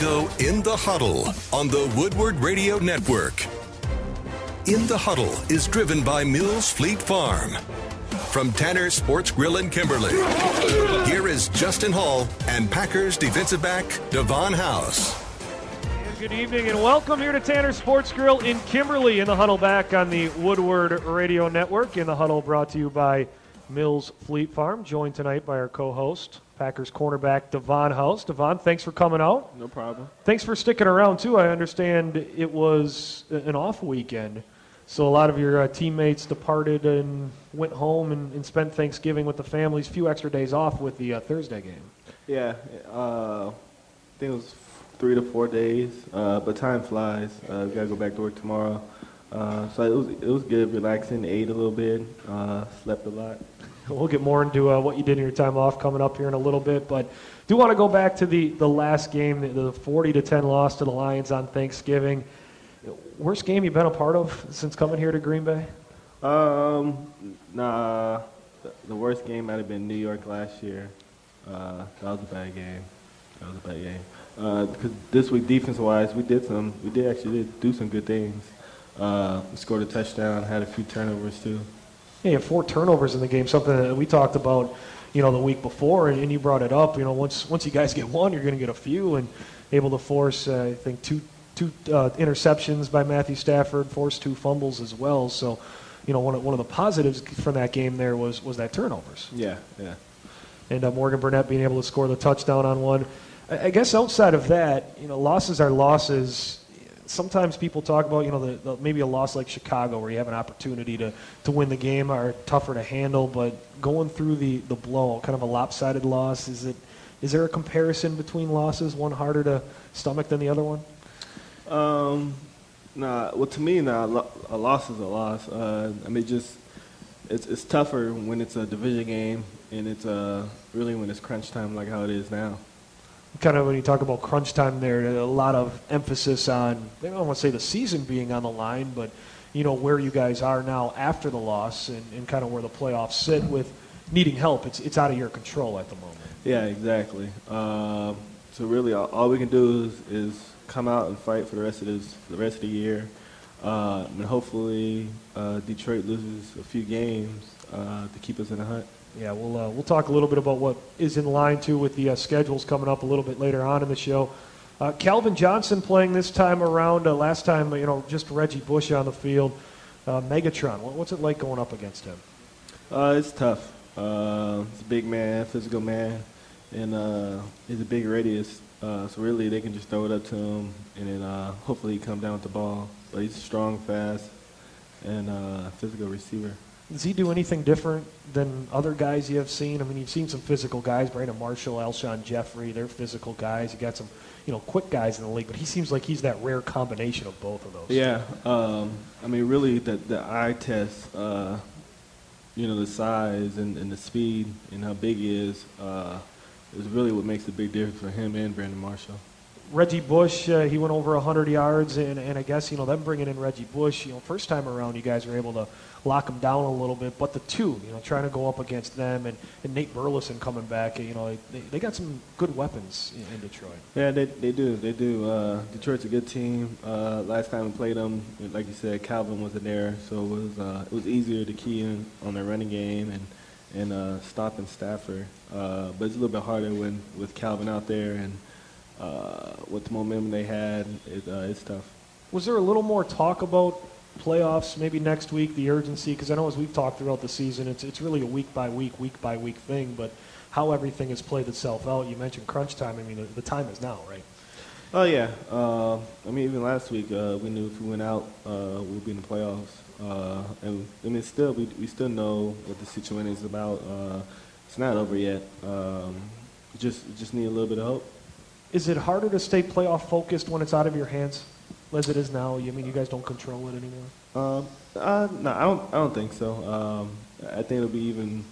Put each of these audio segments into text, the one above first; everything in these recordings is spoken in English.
go In the Huddle on the Woodward Radio Network. In the Huddle is driven by Mills Fleet Farm. From Tanner Sports Grill in Kimberly, here is Justin Hall and Packers defensive back Davon House. Good evening and welcome here to Tanner Sports Grill in Kimberly. In the Huddle back on the Woodward Radio Network. In the Huddle brought to you by Mills Fleet Farm. Joined tonight by our co-host, Packers cornerback Davon House. Davon, thanks for coming out. No problem. Thanks for sticking around too. I understand it was an off weekend, so a lot of your teammates departed and went home and spent Thanksgiving with the families. A few extra days off with the Thursday game. Yeah, I think it was 3 to 4 days, but time flies. We gotta go back to work tomorrow. So it was good, relaxing, ate a little bit, slept a lot. We'll get more into what you did in your time off coming up here in a little bit, but do want to go back to the last game, the 40-10 loss to the Lions on Thanksgiving. Worst game you've been a part of since coming here to Green Bay? Nah, the worst game might have been New York last year. That was a bad game. Because this week, defense-wise, we did actually do some good things. We scored a touchdown, had a few turnovers too. Yeah, you had 4 turnovers in the game, something that we talked about, the week before, and you brought it up. Once you guys get one, you're going to get a few, and able to force, I think, two interceptions by Matthew Stafford, forced 2 fumbles as well. So, one of the positives from that game there was that turnovers. Yeah. And Morgan Burnett being able to score the touchdown on one. I guess outside of that, losses are losses. Sometimes people talk about, maybe a loss like Chicago where you have an opportunity to win the game are tougher to handle, but going through the blow, kind of a lopsided loss, is there a comparison between losses, one harder to stomach than the other one? Nah, well, to me, a loss is a loss. It's tougher when it's a division game, and it's really when it's crunch time like how it is now. Kind of when you talk about crunch time there, a lot of emphasis on, I don't want to say the season being on the line, but, where you guys are now after the loss and kind of where the playoffs sit with needing help. It's out of your control at the moment. Yeah, exactly. So really all we can do is come out and fight for the rest of the year. And hopefully Detroit loses a few games to keep us in the hunt. Yeah, we'll talk a little bit about what is in line, too, with the schedules coming up a little bit later on in the show. Calvin Johnson playing this time around. Last time, just Reggie Bush on the field. Megatron, what's it like going up against him? It's tough. He's a big man, physical man, and he's a big radius. So really they can just throw it up to him, and then hopefully he come down with the ball. But he's strong, fast, and physical receiver. Does he do anything different than other guys you have seen? I mean, you've seen some physical guys, Brandon Marshall, Alshon Jeffrey. They're physical guys. You got some, quick guys in the league, but he seems like he's that rare combination of both of those. Yeah. Really the eye test, the size and the speed and how big he is really what makes the big difference for him and Brandon Marshall. Reggie Bush, he went over 100 yards, and I guess, them bringing in Reggie Bush, first time around you guys were able to lock him down a little bit, but the two, trying to go up against them, and Nate Burleson coming back, they got some good weapons in Detroit. Yeah, they do. Detroit's a good team. Last time we played them, like you said, Calvin wasn't there, so it was easier to key in on their running game and stopping Stafford. But it's a little bit harder with Calvin out there and with the momentum they had, it's tough. Was there a little more talk about playoffs maybe next week, the urgency? Because I know as we've talked throughout the season, it's really a week-by-week thing, but how everything has played itself out. You mentioned crunch time. I mean, the time is now, right? Oh, yeah. Even last week, we knew if we went out, we'd be in the playoffs. And still, we still know what the situation is about. It's not over yet. Just need a little bit of hope. Is it harder to stay playoff focused when it's out of your hands, as it is now? You guys don't control it anymore? No, I don't think so. I think it'll be even.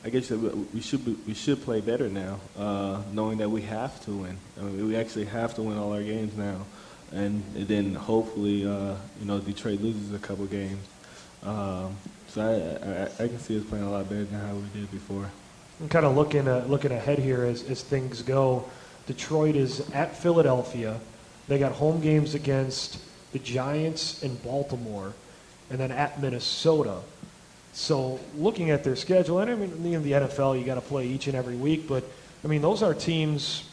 I guess we should play better now, knowing that we have to win. We actually have to win all our games now, and then hopefully, Detroit loses a couple games. So I can see us playing a lot better than how we did before. I'm kind of looking ahead here as things go. Detroit is at Philadelphia. They got home games against the Giants and Baltimore, and then at Minnesota. So looking at their schedule, and I mean, in the NFL, you got to play each and every week, but I mean, those are teams.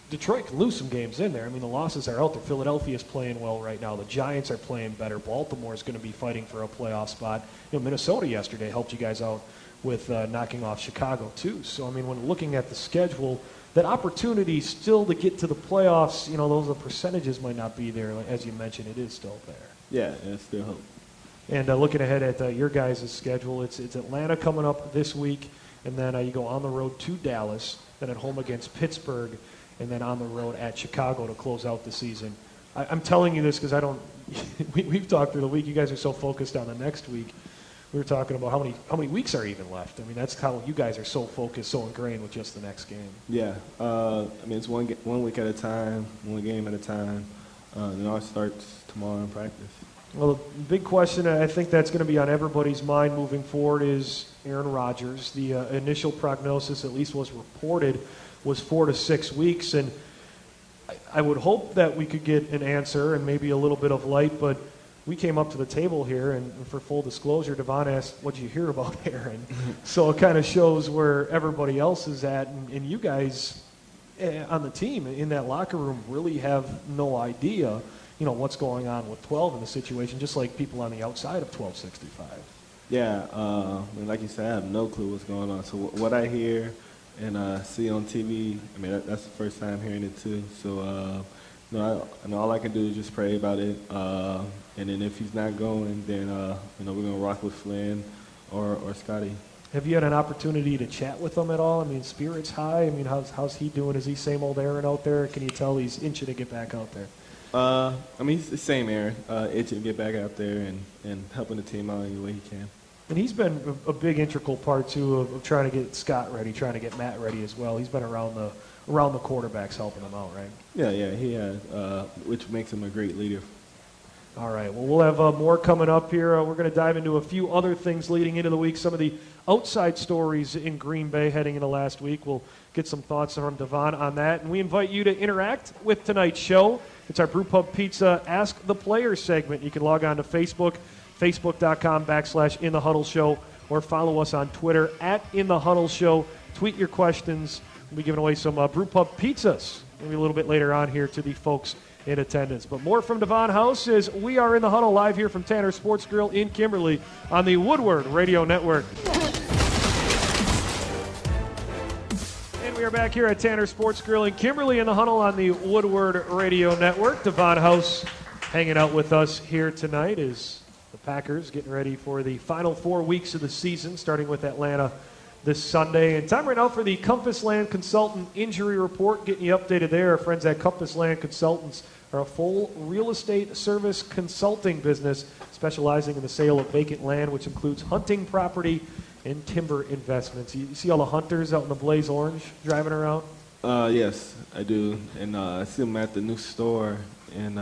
Detroit can lose some games in there. I mean, the losses are out there. Philadelphia is playing well right now. The Giants are playing better. Baltimore is going to be fighting for a playoff spot. Minnesota yesterday helped you guys out with knocking off Chicago too. So I mean, when looking at the schedule, that opportunity still to get to the playoffs, those percentages might not be there. As you mentioned, it is still there. Yeah, it's still hope. And looking ahead at your guys' schedule, it's Atlanta coming up this week, and then you go on the road to Dallas, then at home against Pittsburgh, and then on the road at Chicago to close out the season. I'm telling you this because we've talked through the week. You guys are so focused on the next week. We were talking about how many weeks are even left. I mean, that's how you guys are so focused, so ingrained with just the next game. Yeah, I mean, it's one week at a time, one game at a time. Then ours starts tomorrow in practice. Well, the big question I think that's going to be on everybody's mind moving forward is Aaron Rodgers. The initial prognosis, at least was reported, was 4 to 6 weeks, and I would hope that we could get an answer and maybe a little bit of light, but we came up to the table here, and for full disclosure, Davon asked, "What'd you hear about Aaron?" So it kind of shows where everybody else is at, and you guys on the team in that locker room really have no idea, what's going on with 12 in the situation, just like people on the outside of 1265. Yeah, like you said, I have no clue what's going on. So what I hear and see on TV, I mean, that's the first time hearing it too. So, all I can do is just pray about it. And then if he's not going, then, we're going to rock with Flynn or Scotty. Have you had an opportunity to chat with him at all? I mean, spirits high? I mean, how's he doing? Is he same old Aaron out there? Can you tell he's itching to get back out there? I mean, he's the same Aaron, itching to get back out there and helping the team out any way he can. And he's been a big integral part, too, of trying to get Scott ready, trying to get Matt ready as well. He's been around the quarterbacks helping them out, right? Yeah, he has, which makes him a great leader. All right, well, we'll have more coming up here. We're going to dive into a few other things leading into the week, some of the outside stories in Green Bay heading into last week. We'll get some thoughts from Davon on that. And we invite you to interact with tonight's show. It's our Brewpub Pizza Ask the Players segment. You can log on to Facebook, facebook.com/InTheHuddleShow, or follow us on Twitter @InTheHuddleShow. Tweet your questions. We'll be giving away some Brewpub pizzas maybe a little bit later on here to the folks in attendance. But more from Davon House as we are in the huddle live here from Tanner Sports Grill in Kimberly on the Woodward Radio Network. And we are back here at Tanner Sports Grill in Kimberly in the huddle on the Woodward Radio Network. Davon House hanging out with us here tonight as the Packers getting ready for the final 4 weeks of the season, starting with Atlanta this Sunday. And time right now for the Compass Land Consultant Injury Report. Getting you updated there. Our friends at Compass Land Consultants are a full real estate service consulting business specializing in the sale of vacant land, which includes hunting property and timber investments. You see all the hunters out in the Blaze Orange driving around? Yes, I do. And I see them at the new store in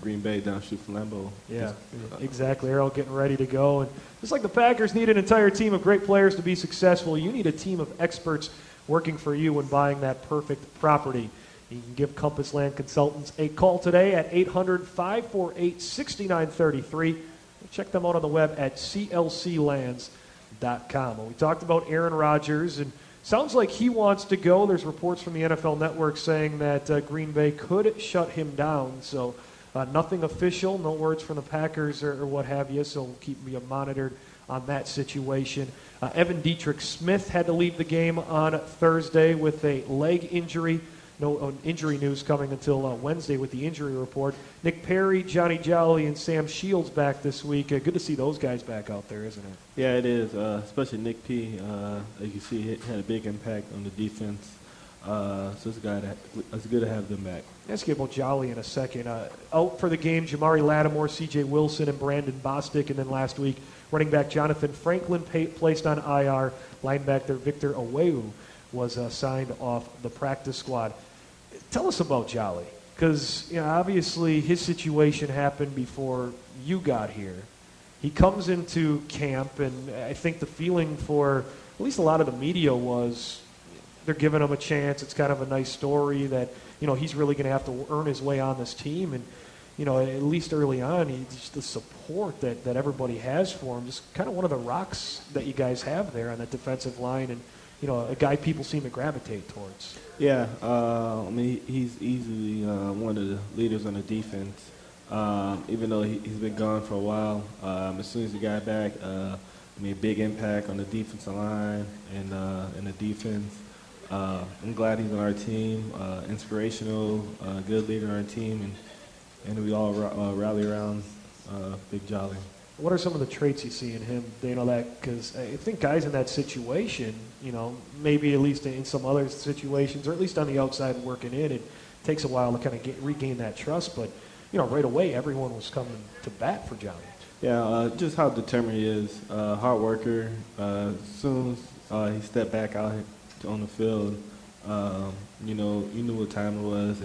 Green Bay down the street from Lambeau. Yeah, exactly. They're all getting ready to go. And just like the Packers need an entire team of great players to be successful, you need a team of experts working for you when buying that perfect property. You can give Compass Land Consultants a call today at 800-548-6933. Check them out on the web at clclands.com. Well, we talked about Aaron Rodgers, and sounds like he wants to go. There's reports from the NFL Network saying that Green Bay could shut him down. So nothing official, no words from the Packers or what have you, so we'll keep you monitored on that situation. Evan Dietrich Smith had to leave the game on Thursday with a leg injury. No injury news coming until Wednesday with the injury report. Nick Perry, Johnny Jolly, and Sam Shields back this week. Good to see those guys back out there, isn't it? Yeah, it is, especially Nick P. As you see, he had a big impact on the defense. So it's good to have them back. Let's get about Jolly in a second. Out for the game, Jamari Lattimore, C.J. Wilson, and Brandon Bostic. And then last week, running back Jonathan Franklin placed on IR. Linebacker Victor Aweu was signed off the practice squad. Tell us about Jolly, because obviously his situation happened before you got here. He comes into camp, and I think the feeling for at least a lot of the media was they're giving him a chance. It's kind of a nice story that, he's really going to have to earn his way on this team. And, at least early on, just the support that everybody has for him, just kind of one of the rocks that you guys have there on that defensive line, and, a guy people seem to gravitate towards. Yeah, he's easily one of the leaders on the defense. Even though he's been gone for a while, as soon as he got back, big impact on the defensive line and the defense. I'm glad he's on our team. Inspirational, good leader on our team, and we all rally around Big Jolly. What are some of the traits you see in him? Because I think guys in that situation, maybe at least in some other situations, or at least on the outside working in, it takes a while to kind of regain that trust. But right away, everyone was coming to bat for Johnny. Yeah, just how determined he is. Hard worker. As soon as he stepped back out on the field, you knew what time it was,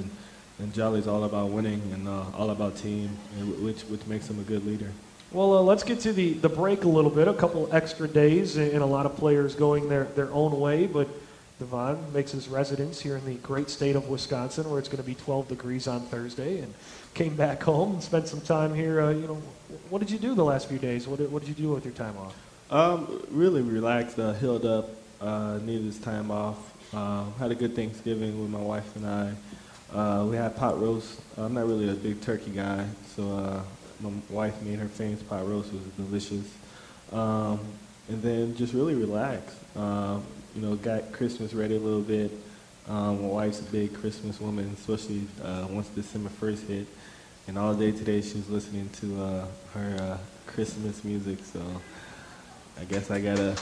and Jolly's all about winning and all about team, which makes him a good leader. Well, let's get to the break a little bit. A couple extra days and a lot of players going their own way, but Davon makes his residence here in the great state of Wisconsin, where it's going to be 12 degrees on Thursday, and came back home and spent some time here. What did you do the last few days? What did you do with your time off? Really relaxed, healed up, needed this time off. Had a good Thanksgiving with my wife and I. We had pot roast. I'm not really a big turkey guy, so my wife made her famous pot roast. It was delicious. And then just really relaxed. Got Christmas ready a little bit. My wife's a big Christmas woman, especially once December 1st hit. And all day today she was listening to her Christmas music, so I guess I gotta...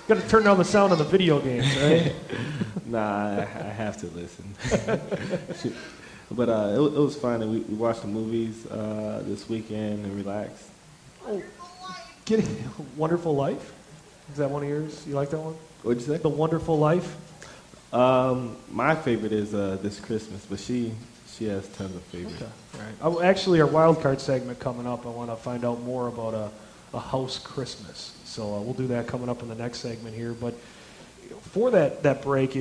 Gotta turn down the sound on the video games, right? Nah, I have to listen. But it was fun, and we watched the movies this weekend and relaxed. Oh, Wonderful Life? Is that one of yours? You like that one? What'd you say? The Wonderful Life? My favorite is This Christmas, but she has tons of favorites. Okay. All right. Actually, our wild card segment coming up, I want to find out more about a house Christmas. So we'll do that coming up in the next segment here. But for that break,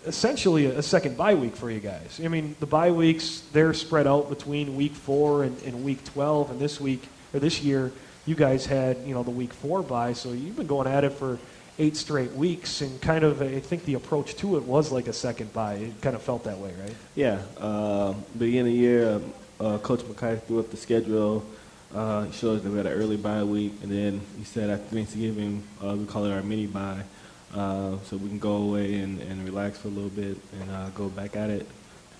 essentially a second bye week for you guys. The bye weeks, they're spread out between week 4 and week 12, and this year you guys had the week 4 bye, so you've been going at it for 8 straight weeks, and kind of I think the approach to it was like a second bye. It kind of felt that way, right? Yeah. Beginning of the year, Coach McKay threw up the schedule. He showed us that we had an early bye week, and then he said after Thanksgiving we call it our mini bye, so we can go away and relax for a little bit and go back at it.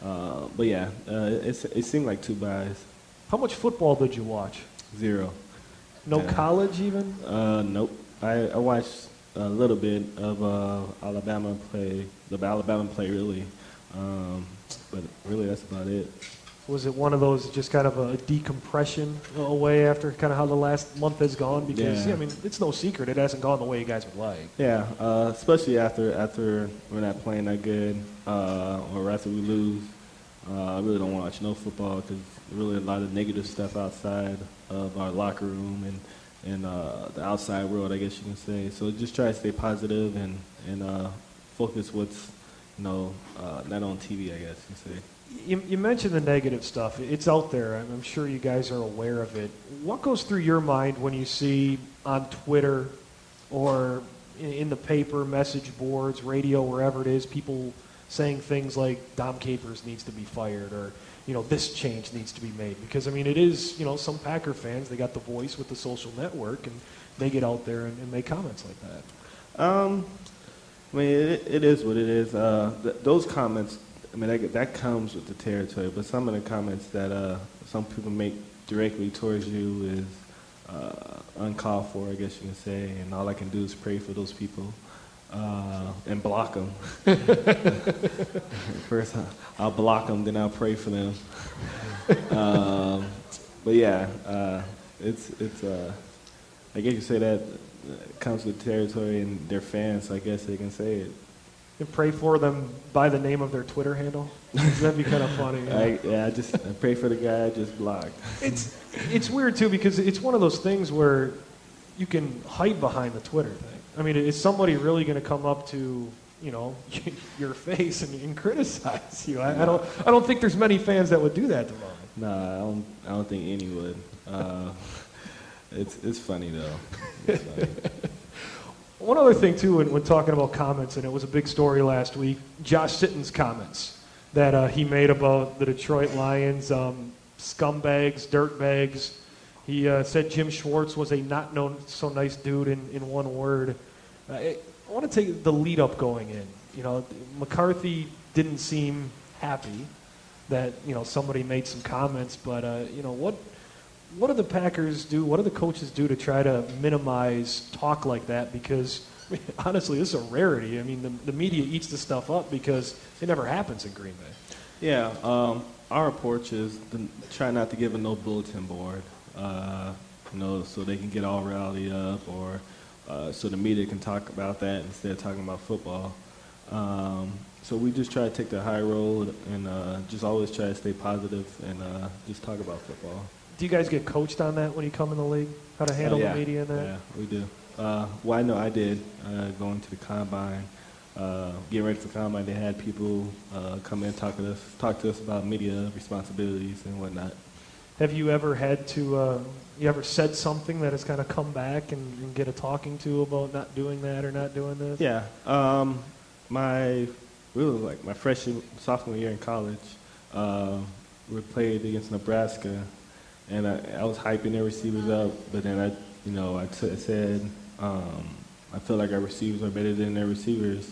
But yeah, it seemed like 2 byes. How much football did you watch? 0. No college even? Nope. I watched a little bit of Alabama play really, but really that's about it. Was it one of those just kind of a decompression away after kind of how the last month has gone? Because, yeah. It's no secret it hasn't gone the way you guys would like. Yeah, especially after we're not playing that good or after we lose. I really don't want to watch no football because really a lot of negative stuff outside of our locker room and the outside world, I guess you can say. So just try to stay positive and focus what's not on TV, I guess you can say. You mentioned the negative stuff. It's out there. I'm sure you guys are aware of it. What goes through your mind when you see on Twitter or in the paper, message boards, radio, wherever it is, people saying things like Dom Capers needs to be fired or, this change needs to be made? Because, it is, some Packer fans, they got the voice with the social network, and they get out there and make comments like that. It is what it is. Those comments, that comes with the territory, but some of the comments that some people make directly towards you is uncalled for, I guess you can say, and all I can do is pray for those people and block them. First, I'll block them, then I'll pray for them. But yeah, it's I guess you say that it comes with territory and their fans, so I guess they can say it. And pray for them by the name of their Twitter handle? That'd be kind of funny. I pray for the guy I just blocked. It's weird, too, because it's one of those things where you can hide behind the Twitter thing. I mean, is somebody really going to come up to, you know, your face and criticize you? I don't think there's many fans that would do that, Davon. Nah, I don't think any would. It's funny though. It's funny. One other thing too, when talking about comments, and it was a big story last week, Josh Sitton's comments that he made about the Detroit Lions, scumbags, dirtbags. He said Jim Schwartz was a not known so nice dude in one word. I want to take the lead up going in. You know, McCarthy didn't seem happy that, you know, somebody made some comments, but you know, what do the Packers do? What do the coaches do to try to minimize talk like that? Because I mean, honestly, this is a rarity. I mean, the media eats this stuff up because it never happens in Green Bay. Yeah, our approach is to try not to give a no bulletin board, you know, so they can get all rowdy up, or so the media can talk about that instead of talking about football. So we just try to take the high road and just always try to stay positive and just talk about football. Do you guys get coached on that when you come in the league? How to handle the media and that? Yeah, we do. Well, I know I did going to the combine. Getting ready for the combine, they had people come in and talk to us about media responsibilities and whatnot. Have you ever had to, you ever said something that has kind of come back and get a talking to about not doing that or not doing this? Yeah. My sophomore year in college, we played against Nebraska, and I was hyping their receivers up, but then I said I feel like our receivers are better than their receivers,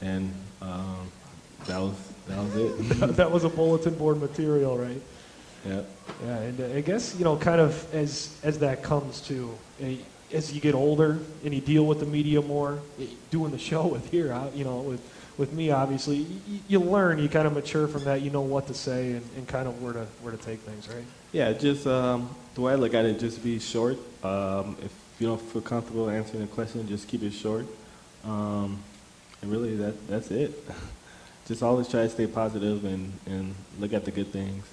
and that was it. That was a bulletin board material, right? Yeah. Yeah, and I guess, you know, kind of as that comes to, as you get older and you deal with the media more, doing the show with here, you know, with me, obviously, you learn, you kind of mature from that, you know what to say and kind of where to take things, right? Yeah, just the way I look at it, just be short. If you don't feel comfortable answering a question, just keep it short. And really, that's it. Just always try to stay positive and look at the good things.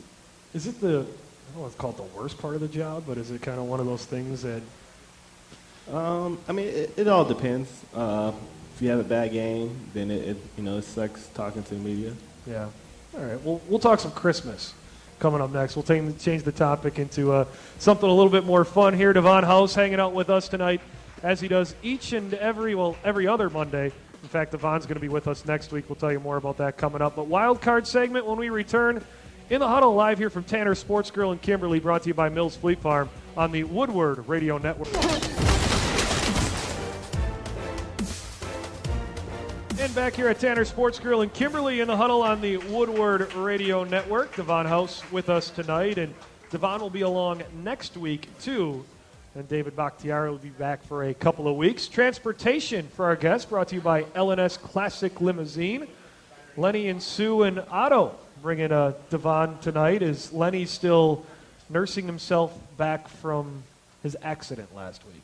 Is it I don't know if it's called the worst part of the job, but is it kind of one of those things that... I mean, it all depends. If you have a bad game, then it sucks talking to the media. Yeah. All right. Well, we'll talk some Christmas coming up next. We'll change the topic into something a little bit more fun here. Davon House hanging out with us tonight, as he does each and every other Monday. In fact, Davon's going to be with us next week. We'll tell you more about that coming up. But wild card segment when we return. In the Huddle, live here from Tanner Sports Grill in Kimberly, brought to you by Mills Fleet Farm on the Woodward Radio Network. And back here at Tanner Sports Grill in Kimberly in the Huddle on the Woodward Radio Network. Davon House with us tonight, and Davon will be along next week too. And David Bakhtiari will be back for a couple of weeks. Transportation for our guests brought to you by L&S Classic Limousine. Lenny and Sue and Otto bringing Davon tonight. Is Lenny still nursing himself back from his accident last week?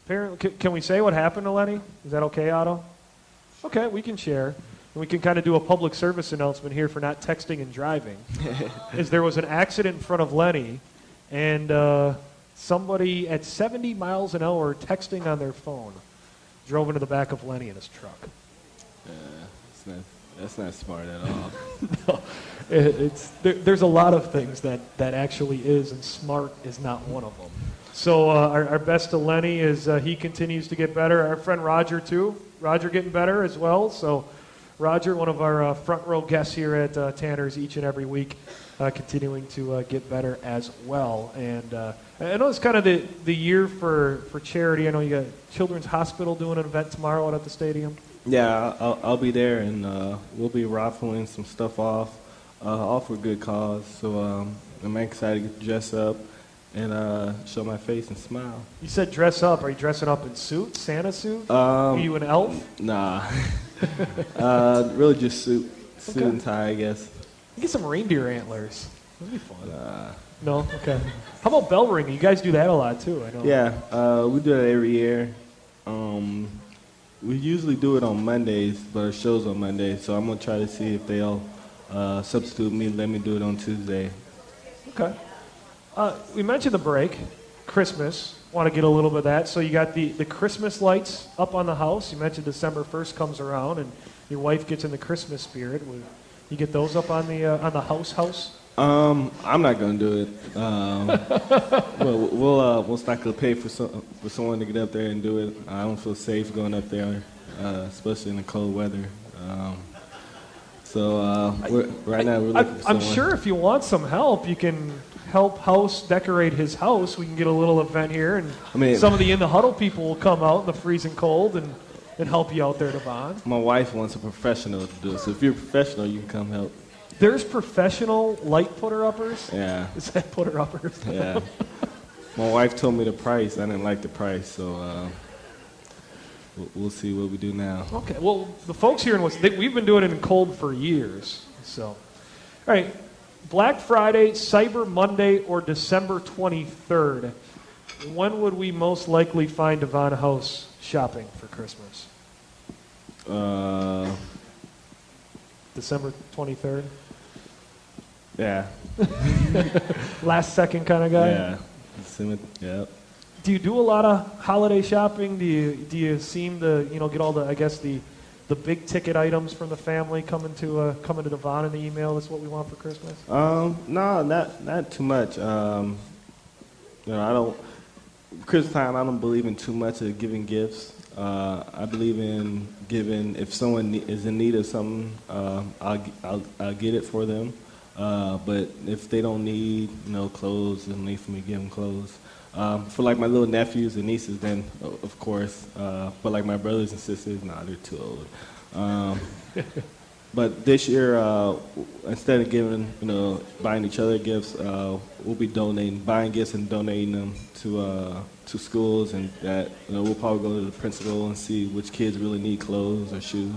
Apparently, can we say what happened to Lenny? Is that okay, Otto? Okay, we can share. And we can kind of do a public service announcement here for not texting and driving. Is there was an accident in front of Lenny, and somebody at 70 miles an hour texting on their phone drove into the back of Lenny in his truck. That's not smart at all. No, there's a lot of things that actually is, and smart is not one of them. So our best to Lenny is he continues to get better. Our friend Roger, too. Roger getting better as well. So Roger, one of our front row guests here at Tanner's each and every week, continuing to get better as well. And I know it's kind of the year for charity. I know you got Children's Hospital doing an event tomorrow out at the stadium. Yeah, I'll be there, and we'll be raffling some stuff off, all for good cause. So I'm excited to dress up and show my face and smile. You said dress up. Are you dressing up in suit, Santa suit? Are you an elf? Nah. Really just suit and tie, I guess. You get some reindeer antlers. That'd be fun. No? Okay. How about bell ringing? You guys do that a lot, too, I know. Yeah, we do that every year. We usually do it on Mondays, but our show's on Mondays, so I'm going to try to see if they'll substitute me and let me do it on Tuesday. Okay. We mentioned the break, Christmas. want to get a little bit of that. So you got the Christmas lights up on the house. You mentioned December 1st comes around, and your wife gets in the Christmas spirit. You get those up on the house? I'm not gonna do it. We'll not gonna pay for someone to get up there and do it. I don't feel safe going up there, especially in the cold weather. Right now we're looking for someone. I'm sure if you want some help, you can help House decorate his house. We can get a little event here, and some of the In the Huddle people will come out in the freezing cold and help you out there, Davon. My wife wants a professional to do it, so if you're a professional, you can come help. There's professional light putter-uppers? Yeah. Is that putter-uppers? Yeah. My wife told me the price. I didn't like the price, so we'll see what we do now. Okay. Well, the folks here in we've been doing it in cold for years. So, all right. Black Friday, Cyber Monday, or December 23rd. When would we most likely find Davon House shopping for Christmas? December 23rd? Yeah. Last second kind of guy? Yeah. Yeah. Do you do a lot of holiday shopping? Do you seem to get all the big ticket items from the family coming to Davon in the email? That's what we want for Christmas. No, not too much. I don't. Christmas time, I don't believe in too much of giving gifts. I believe in giving. If someone is in need of something, I'll get it for them. But if they don't need clothes, there's no need for me to give them clothes. For like my little nephews and nieces, then of course. But like my brothers and sisters, they're too old. But this year, instead of giving, buying each other gifts, we'll be buying gifts and donating them to schools, and that we'll probably go to the principal and see which kids really need clothes or shoes,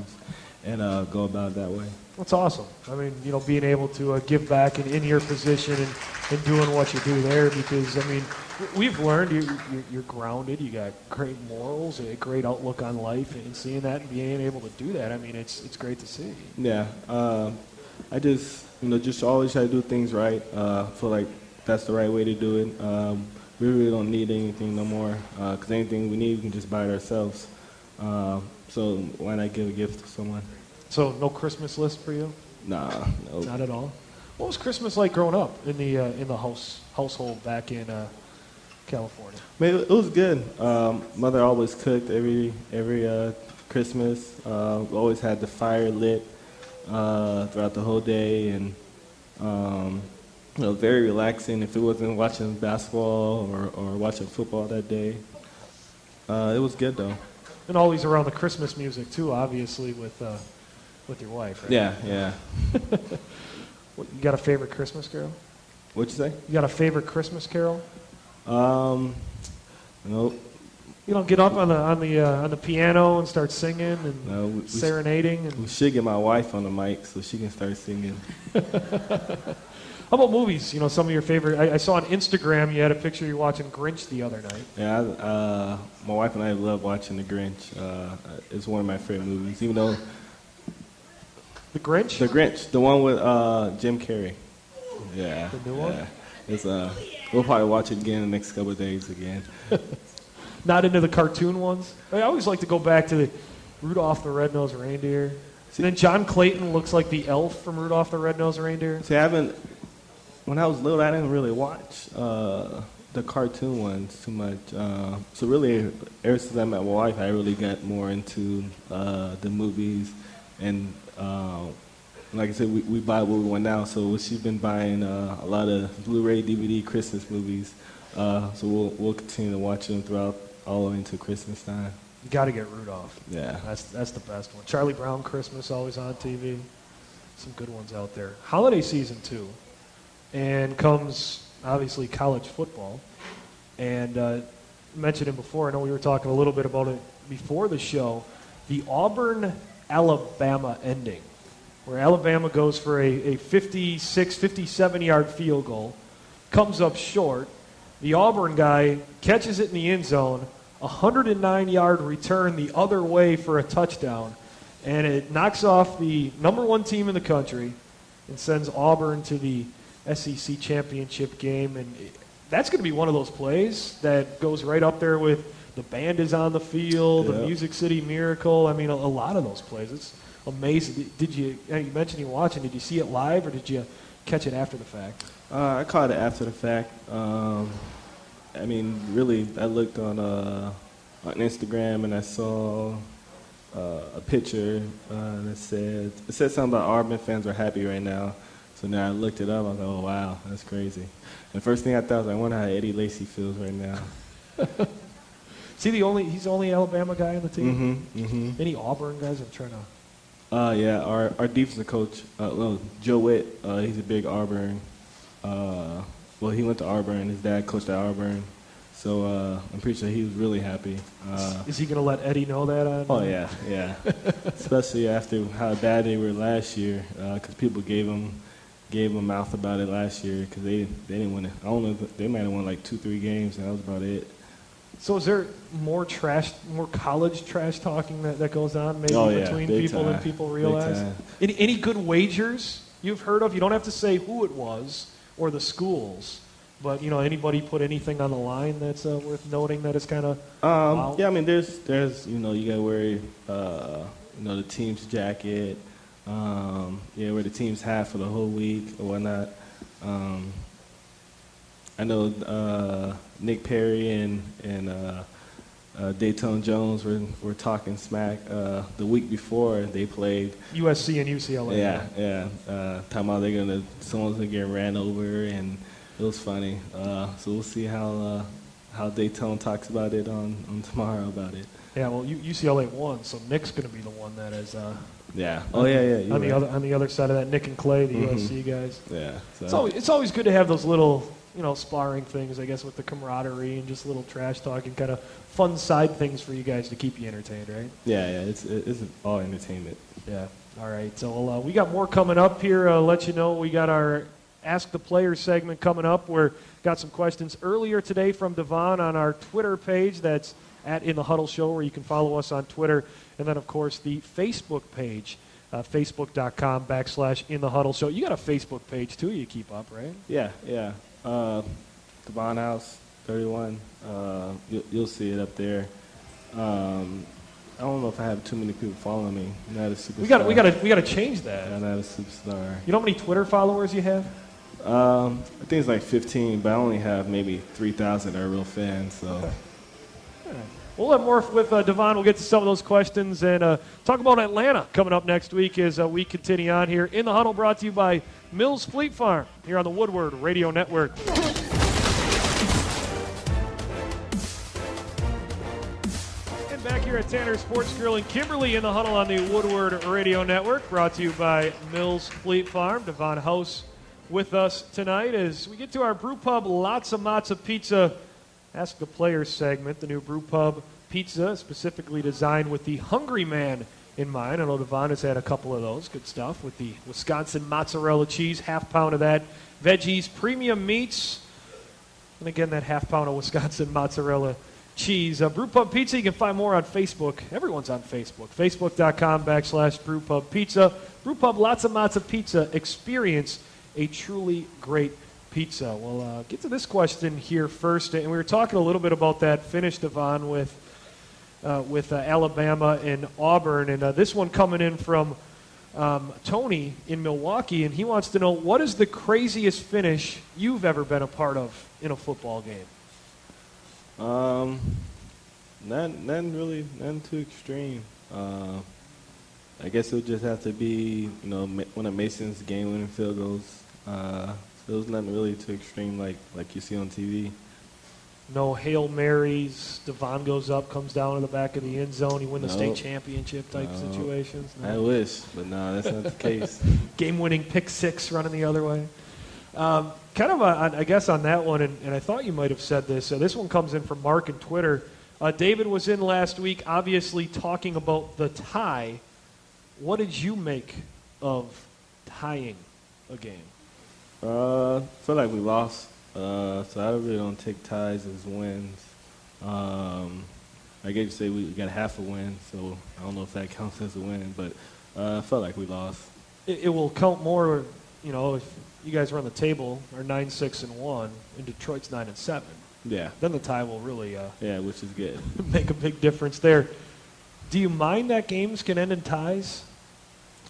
and go about it that way. That's awesome. I mean, being able to give back in your position and doing what you do there, because we've learned you're grounded. You got great morals, a great outlook on life, and seeing that and being able to do that, it's great to see. Yeah, I just just always try to do things right. I feel like that's the right way to do it. We really don't need anything no more, because anything we need, we can just buy it ourselves. So why not give a gift to someone? So no Christmas list for you? Nah, nope. Not at all. What was Christmas like growing up in the household back in California? It was good. Mother always cooked every Christmas. We always had the fire lit throughout the whole day, and very relaxing. If it wasn't watching basketball or watching football that day, it was good though. And always around the Christmas music too, obviously with your wife, right? Yeah. You got a favorite Christmas carol? What'd you say? You got a favorite Christmas carol? Nope. You don't get up on the piano and start singing and serenading. We should get my wife on the mic so she can start singing. How about movies? Some of your favorite. I saw on Instagram you had a picture you watching Grinch the other night. Yeah, my wife and I love watching The Grinch. It's one of my favorite movies, even though. The Grinch? The Grinch, the one with Jim Carrey. Yeah. The new one? It's, we'll probably watch it again in the next couple of days again. Not into the cartoon ones? I always like to go back to the Rudolph the Red-Nosed Reindeer. And then John Clayton looks like the elf from Rudolph the Red-Nosed Reindeer. See, when I was little, I didn't really watch the cartoon ones too much. So really, ever since I met my wife, I really got more into the movies. And like I said, we buy what we want now. So she's been buying a lot of Blu-ray, DVD, Christmas movies. So we'll continue to watch them throughout all the way into Christmas time. You got to get Rudolph. Yeah, that's the best one. Charlie Brown Christmas always on TV. Some good ones out there. Holiday season too, and comes obviously college football. And mentioned it before. I know we were talking a little bit about it before the show. The Auburn-Alabama ending, where Alabama goes for a 56, 57-yard field goal, comes up short. The Auburn guy catches it in the end zone, 109-yard return the other way for a touchdown, and it knocks off the number one team in the country and sends Auburn to the SEC championship game. And that's going to be one of those plays that goes right up there with the band is on the field, the Music City Miracle. I mean, a lot of those plays. It's amazing. You mentioned you were watching. Did you see it live, or did you catch it after the fact? I caught it after the fact. I mean, really, I looked on Instagram and I saw a picture that said something about Auburn fans are happy right now. So now I looked it up. I was like, oh wow, that's crazy. And the first thing I thought was, I wonder how Eddie Lacy feels right now. He's the only Alabama guy on the team? Any Auburn guys? I'm trying to... Yeah, our defensive coach, Joe Witt, he's a big Auburn. He went to Auburn. His dad coached at Auburn. So I'm pretty sure he was really happy. Is he going to let Eddie know that? Oh, yeah. Especially after how bad they were last year, because people gave them mouth about it last year because they didn't win it. I don't know if they might have won like 2-3 games, and that was about it. So is there more college trash talking that goes on maybe between people than people realize? Any good wagers you've heard of? You don't have to say who it was or the schools, but anybody put anything on the line that's worth noting that is kind of wow? Yeah, I mean there's you got to wear the team's jacket, wear the team's hat for the whole week or whatnot. I know Nick Perry and Dayton Jones were talking smack the week before they played USC and UCLA. Yeah. Talking about someone's gonna get ran over, and it was funny. So we'll see how Dayton talks about it on tomorrow about it. Yeah, well, UCLA won, so Nick's gonna be the one that is. Yeah. Oh yeah. On the other side of that, Nick and Clay, the USC guys. Yeah. So. It's always good to have those little. Sparring things, I guess, with the camaraderie and just a little trash talking, kind of fun side things for you guys to keep you entertained, right? Yeah, it's all entertainment. Yeah. All right. So we got more coming up here. Let you know we got our Ask the Players segment coming up. We're got some questions earlier today from Davon on our Twitter page. That's at In the Huddle Show, where you can follow us on Twitter, and then of course the Facebook page. Facebook.com/In the Huddle Show. You got a Facebook page too. You keep up, right? Yeah. Davon House 31. You'll see it up there. I don't know if I have too many people following me. I'm not a superstar. We got to change that. I'm not a superstar. You know how many Twitter followers you have? I think it's like 15, but I only have maybe 3,000 that are real fans. So. Okay. All right. We'll have more with Davon. We'll get to some of those questions and talk about Atlanta coming up next week as we continue on here. In the Huddle, brought to you by Mills Fleet Farm here on the Woodward Radio Network. And back here at Tanner Sports Grill in Kimberly, in the Huddle on the Woodward Radio Network, brought to you by Mills Fleet Farm. Davon House with us tonight as we get to our brew pub, lots of matzo pizza. Ask the Players segment, the new brew pub pizza, specifically designed with the hungry man in mind. I know Davon has had a couple of those. Good stuff with the Wisconsin mozzarella cheese, half pound of that, veggies, premium meats, and again that half pound of Wisconsin mozzarella cheese. Brew pub pizza, you can find more on Facebook. Everyone's on Facebook. Facebook.com/brew pub pizza. Brew pub, lots of matzo pizza. Experience a truly great pizza. We'll get to this question here first, and we were talking a little bit about that finish, Davon, with Alabama and Auburn, and this one coming in from Tony in Milwaukee, and he wants to know, what is the craziest finish you've ever been a part of in a football game? Nothing too extreme. I guess it would just have to be, one of Mason's game-winning field goals. It was nothing really too extreme like you see on TV. No Hail Marys, Davon goes up, comes down to the back of the end zone, he win the state championship type situations? No. I wish, but no, that's not the case. Game-winning pick six running the other way. Kind of, I guess, on that one, and I thought you might have said this. This one comes in from Mark on Twitter. David was in last week, obviously talking about the tie. What did you make of tying a game? I feel like we lost, so I really don't take ties as wins. I guess you say we got half a win, so I don't know if that counts as a win, but I felt like we lost. It will count more if you guys run the table are 9-6-1 and Detroit's 9-7, then the tie will really which is good. make a big difference there. Do you mind that games can end in ties,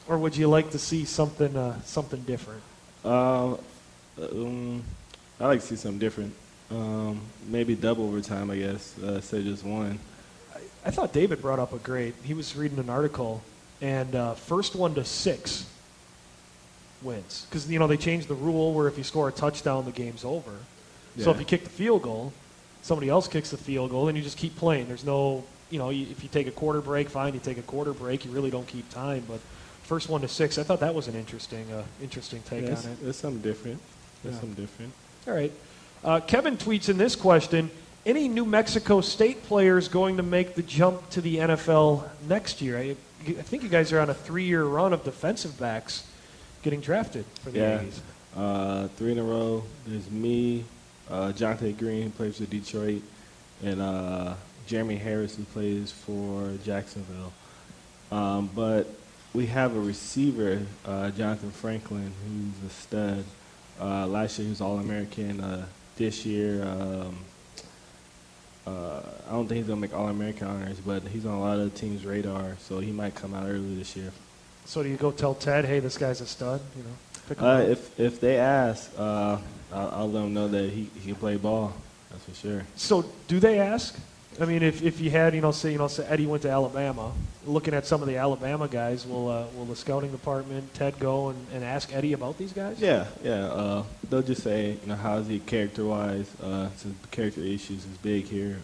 or would you like to see something different? I like to see something different. Maybe double overtime, I guess, instead of just one. I thought David brought up he was reading an article, and first 1 to 6 wins. Because, they changed the rule where if you score a touchdown, the game's over. Yeah. So if you kick the field goal, somebody else kicks the field goal, then you just keep playing. There's no, if you take a quarter break, fine, you take a quarter break. You really don't keep time. But first 1 to 6, I thought that was an interesting take on it. It's something different. Something different. All right. Kevin tweets in this question, any New Mexico State players going to make the jump to the NFL next year? I think you guys are on a 3-year run of defensive backs getting drafted for the Aggies. 3 in a row. There's me, Jonte Green, who plays for Detroit, and Jeremy Harris, who plays for Jacksonville. But we have a receiver, Jonathan Franklin, who's a stud. Last year he was All-American. This year, I don't think he's going to make All-American honors, but he's on a lot of the team's radar, so he might come out early this year. So do you go tell Ted, hey, this guy's a stud? Pick him up? If they ask, I'll let them know that he can play ball. That's for sure. So do they ask? I mean, if you had, say Eddie went to Alabama, looking at some of the Alabama guys, will the scouting department, Ted, go and ask Eddie about these guys? Yeah. They'll just say, how is he character-wise? Since character issues is big here.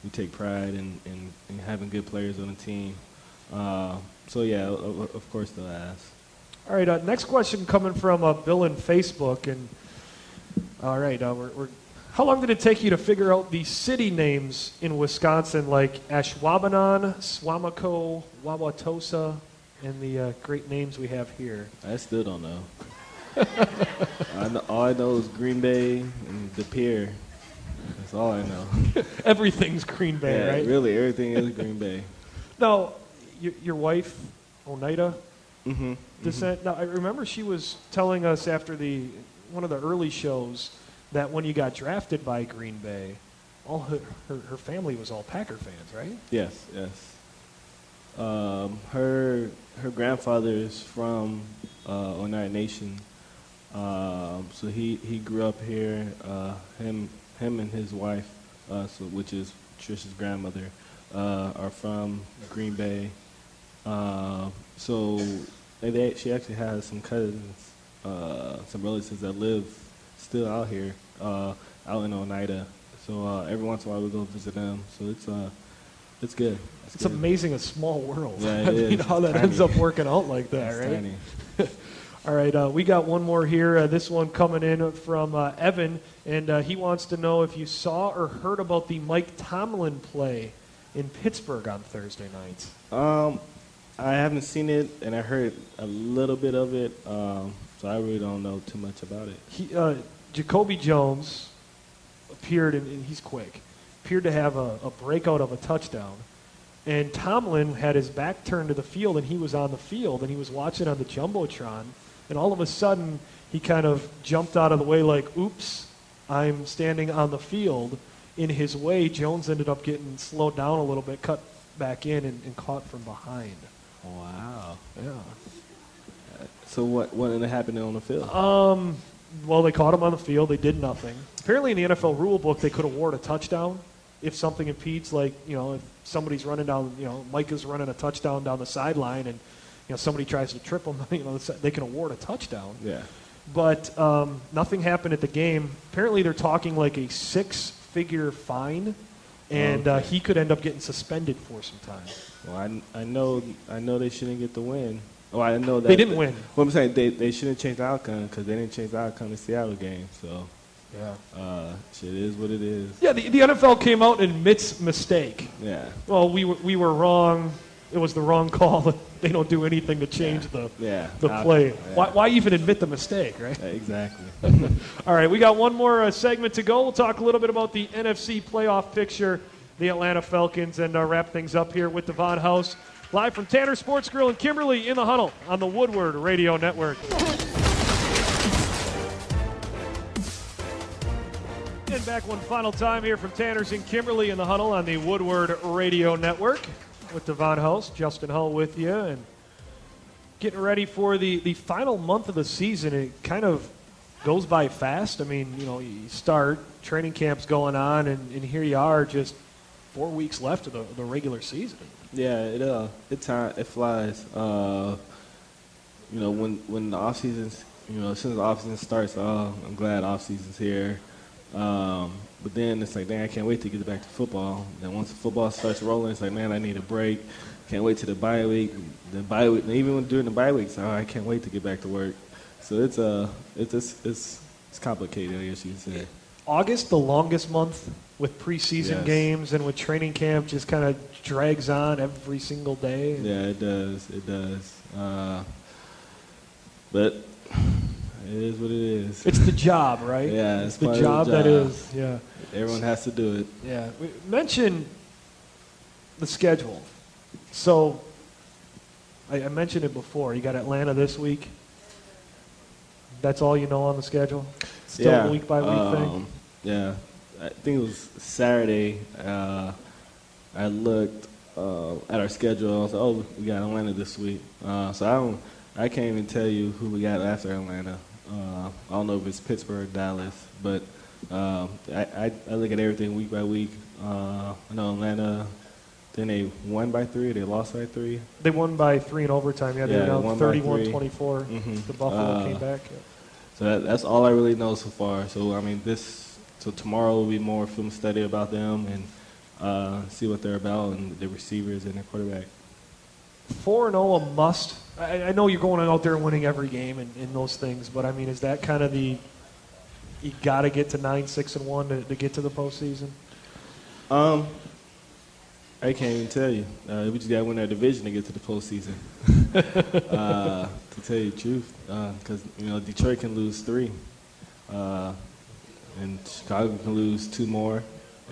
We take pride in having good players on the team. So, of course they'll ask. All right, next question coming from Bill in Facebook. And all right, how long did it take you to figure out the city names in Wisconsin, like Ashwaubenon, Swamico, Wauwatosa, and the great names we have here? I still don't know. All I know is Green Bay and the Pier. That's all I know. Everything's Green Bay, right? Really, everything is Green Bay. Now, your wife, Oneida, descent. Now, I remember she was telling us after one of the early shows that when you got drafted by Green Bay, all her family was all Packer fans, right? Yes. Her grandfather is from Oneida Nation, so he grew up here. Him and his wife, which is Trish's grandmother, are from Green Bay. So she actually has some cousins, some relatives that live still out here, out in Oneida. So every once in a while we go visit them. So it's good. It's amazing, a small world. Yeah, I mean, how that ends up working out like that, right? Tiny. All right, we got one more here. This one coming in from Evan, and he wants to know if you saw or heard about the Mike Tomlin play in Pittsburgh on Thursday night. I haven't seen it, and I heard a little bit of it, so I really don't know too much about it. Jacoby Jones appeared, and he's quick, appeared to have a breakout of a touchdown. And Tomlin had his back turned to the field, and he was on the field, and he was watching on the Jumbotron. And all of a sudden, he kind of jumped out of the way like, oops, I'm standing on the field. In his way, Jones ended up getting slowed down a little bit, cut back in, and caught from behind. Wow. Yeah. So what ended up happening on the field? Well, they caught him on the field. They did nothing. Apparently, in the NFL rule book, they could award a touchdown if something impedes, like, if somebody's running down, Micah's running a touchdown down the sideline, and, somebody tries to trip him, they can award a touchdown. Yeah. But nothing happened at the game. Apparently, they're talking like a 6-figure fine, and he could end up getting suspended for some time. Well, I know they shouldn't get the win. Oh, I know that they didn't win. Well, I'm saying they shouldn't change the outcome because they didn't change the outcome in the Seattle game. So, shit is what it is. Yeah, the NFL came out and admits mistake. Yeah. Well, we were wrong. It was the wrong call. They don't do anything to change the play. Yeah. Why even admit the mistake, right? Exactly. All right, we got one more segment to go. We'll talk a little bit about the NFC playoff picture, the Atlanta Falcons, and wrap things up here with Davon House. Live from Tanner Sports Grill in Kimberly in the Huddle on the Woodward Radio Network. back one final time here from Tanner's in Kimberly in the Huddle on the Woodward Radio Network with Davon House, Justin Hull with you, and getting ready for the final month of the season. It kind of goes by fast. I mean, you start, training camp's going on, and here you are, just 4 weeks left of the regular season. Yeah, it flies. When the off season's, as soon as the off season starts, I'm glad off season's here. But then it's like, dang, I can't wait to get back to football. Then once the football starts rolling, it's like, man, I need a break. Can't wait to the bye week. The bye week, and even during the bye weeks, I can't wait to get back to work. So it's complicated, I guess you could say. August, the longest month with preseason games and with training camp, just kind of drags on every single day. Yeah, it does. It does. But it is what it is. It's the job, right? Yeah, it's the job that is. Yeah. Everyone has to do it. Yeah. We mentioned the schedule. So I mentioned it before. You got Atlanta this week. That's all you know on the schedule? Still a week by week thing? Yeah. I think it was Saturday. I looked at our schedule. I was like, oh, we got Atlanta this week. So I can't even tell you who we got after Atlanta. I don't know if it's Pittsburgh or Dallas, but I look at everything week by week. I know Atlanta, then they won by 3, they lost by 3. They won by 3 in overtime. Yeah, they were down 31-24. Mm-hmm. The Buffalo came back. Yeah. So that's all I really know so far. So, I mean, so tomorrow will be more film study about them and see what they're about and the receivers and their quarterback. 4-0 a must. I know you're going out there and winning every game and those things, but I mean, is that kind of you got to get to 9-6-1 to get to the postseason? I can't even tell you. We just got to win our division to get to the postseason. To tell you the truth, because Detroit can lose 3, and Chicago can lose 2 more,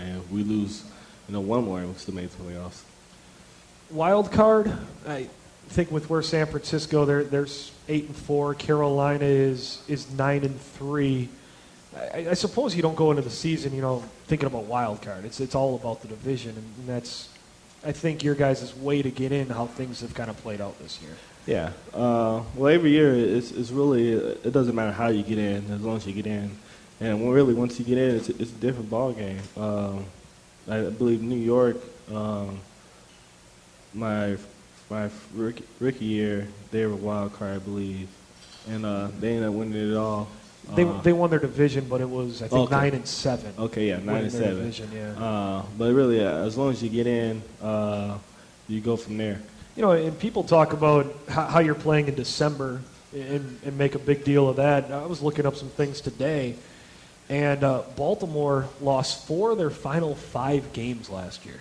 and we lose 1 more, and we still made the playoffs. Wild card, I think with where San Francisco, there's 8-4. Carolina is 9-3. I suppose you don't go into the season, thinking about wild card. It's all about the division, and that's, I think, your guys' way to get in how things have kind of played out this year. Yeah. Well, every year it's really it doesn't matter how you get in as long as you get in, and really once you get in, it's a different ball game. I believe New York. My rookie year, they were a wild card, I believe, and they ended up winning it all. They won their division, but it was, I think, 9-7. Okay, yeah, 9-7. Division, yeah. But really, as long as you get in, you go from there. And people talk about how you're playing in December and make a big deal of that. I was looking up some things today, and Baltimore lost 4 of their final 5 games last year.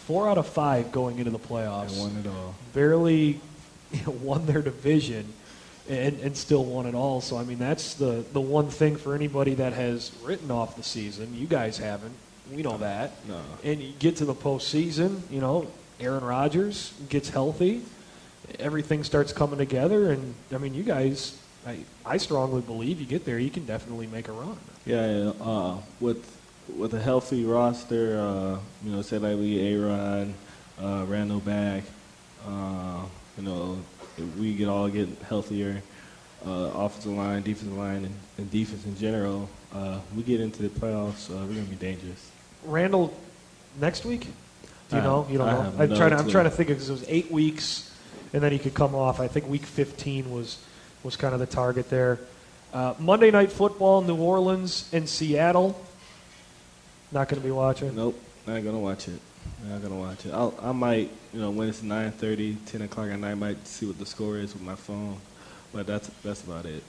4 out of 5 going into the playoffs. They won it all. Barely won their division and still won it all. So, I mean, that's the one thing for anybody that has written off the season. You guys haven't. We know that. No. And you get to the postseason, Aaron Rodgers gets healthy. Everything starts coming together. And, I mean, you guys, I strongly believe you get there, you can definitely make a run. Yeah. With a healthy roster, say like we A-Rod, Randall back, if we get healthier, offensive line, defensive line, and defense in general, we get into the playoffs, we're going to be dangerous. Randall next week? Do you know? You don't know? I'm trying to think because it was 8 weeks, and then he could come off. I think week 15 was kind of the target there. Monday Night Football, New Orleans and Seattle. Not going to be watching? Nope, not going to watch it. I might, when it's 9:30, 10 o'clock at night, I might see what the score is with my phone, but that's about it.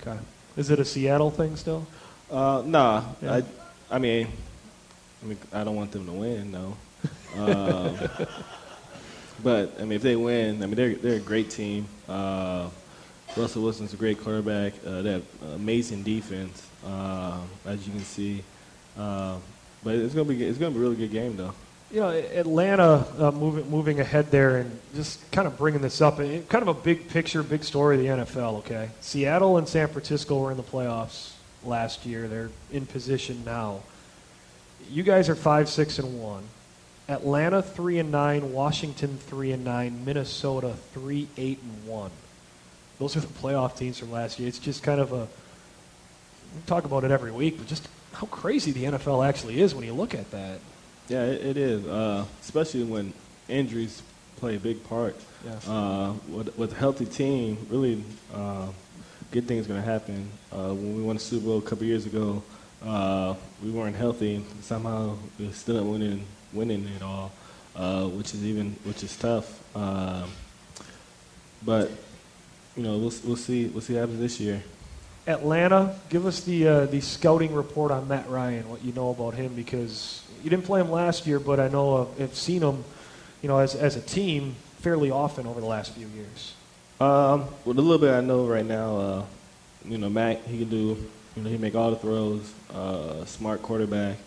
Okay. Is it a Seattle thing still? Nah. Yeah. I mean, I don't want them to win, no. But I mean, if they win, I mean they're a great team. Russell Wilson's a great quarterback. They have amazing defense, as you can see. But it's gonna be a really good game, though. Atlanta moving ahead there and just kind of bringing this up. Kind of a big picture, big story of the NFL. Okay, Seattle and San Francisco were in the playoffs last year. They're in position now. You guys are 5-6-1. Atlanta 3-9, Washington 3-9, Minnesota 3-8-1. Those are the playoff teams from last year. It's just kind of we talk about it every week, but just how crazy the NFL actually is when you look at that. Yeah, it is, especially when injuries play a big part. Yes. With a healthy team, really good things going to happen. When we won the Super Bowl a couple years ago, we weren't healthy. Somehow we still winning it all, which is tough. But we'll see what happens this year. Atlanta, give us the scouting report on Matt Ryan, what you know about him, because you didn't play him last year, but I know I've seen him, as a team fairly often over the last few years. With a little bit I know right now, Matt, he can do, he make all the throws, smart quarterback,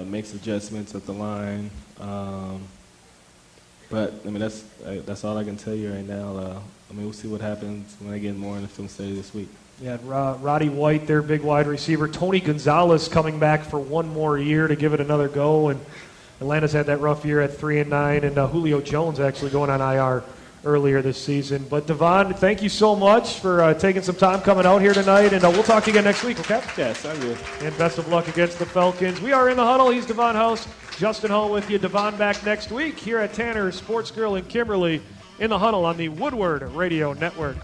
makes adjustments at the line. But I mean, that's all I can tell you right now. We'll see what happens when I get more in the film study this week. Yeah, Roddy White, their big wide receiver. Tony Gonzalez coming back for one more year to give it another go. And Atlanta's had that rough year at 3-9, and Julio Jones actually going on IR earlier this season. But Davon, thank you so much for taking some time coming out here tonight, and we'll talk to you again next week, okay? Yeah, sounds good. And best of luck against the Falcons. We are in the huddle. He's Davon House. Justin Hall with you. Davon back next week here at Tanner's Sports Grill in Kimberly in the huddle on the Woodward Radio Network.